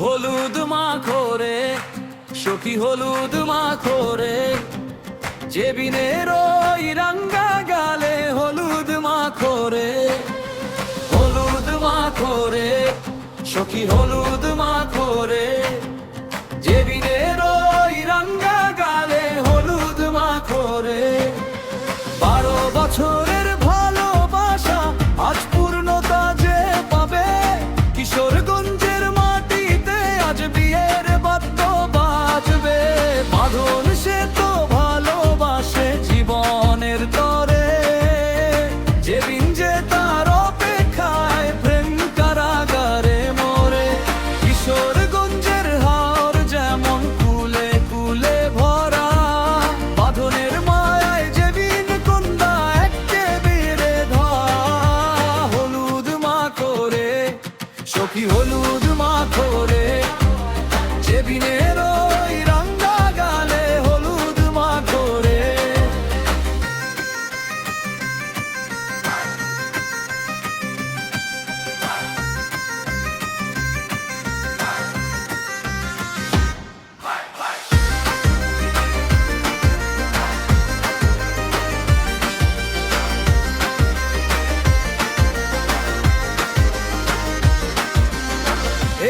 হলুদ মাখরে সখী হলুদ মাখরে জেবিনের ওই রাঙ্গা গালে হলুদ মাখরে হলুদ মাখরে সখী হলুদ মাখরে জেবিনের ওই রাঙ্গা গালে হলুদ মাখরে 12 বছরের ভালোবাসা আজ পূর্ণতা যে পাবে কিশোরগঞ্জের মাটিতে আজ বিয়ের বাদ্য বাজবে বাঁধন সে তো ভালোবাসে জীবনের তরে যেদিন যে তার অপেক্ষায় প্রেম কারাগারে মরে কিশোরগঞ্জের হাওর যেমন কুলে কুলে ভরা বাঁধনের মায়ায় যেদিন কন্যা একে বেড়ে ধরা হলুদ মাখরে সখী হলুদ মাখরে যেদিনের ওই রাঙ্গা গালে হলুদ মাখরে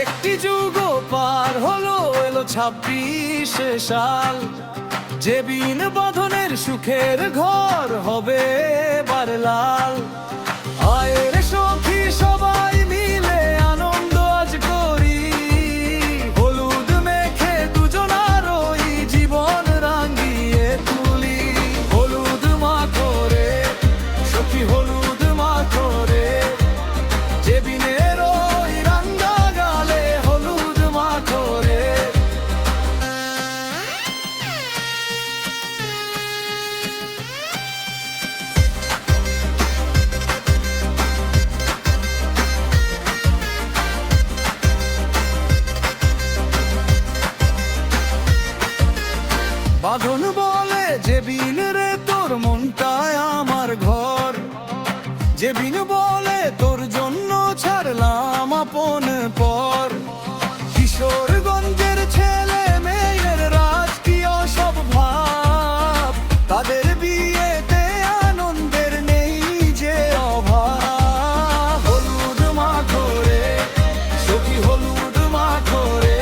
একটি যুগ পার হলো এলো 26 সাল যেদিন বাঁধনের সুখের ঘর হবে এবার লাল আয়ের সখী সবাই মিলে আনন্দ আজ করি হলুদ মেখে দুজনার ওই জীবন রাঙিয়ে তুলি হলুদ মাখরে সখী হলুদ মাখরে যেদিনের ওই রাঙ্গা গালে হলুদ মাখরে বাঁধন বলে যেদিন রে তোর মনটায় আমার ঘর যেদিন বলে তোর জন্য ছাড়লাম আপন পর কিশোরগঞ্জের ছেলে মেয়ের রাজকীয় সব ভাব তাদের বিয়েতে আনন্দের নেই যে অভাব হলুদ মাখরে সখী হলুদ মাখরে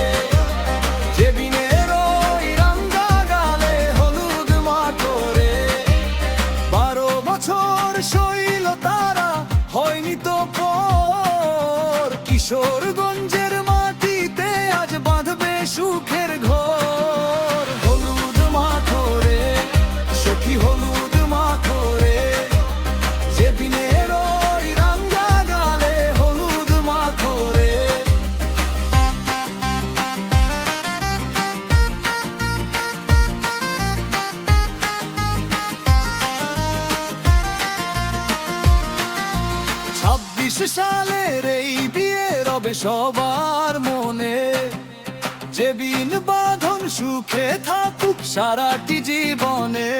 যেদিনের ওই রাঙ্গা গালে হলুদ মাখরে 12 বছর শৈল তারা হয়নি তো পর কিশোরগঞ্জের মাটিতে আজ বাঁধবে সুখের ঘর হলুদ মাখরে সখী হলুদ মাখরে যেদিনের ওই রাঙ্গা গালে হলুদ মাখরে সালের এই বিয়ে রবে সবার মনে যেদিন বাঁধন সুখে থাকুক সারাটি জীবনে।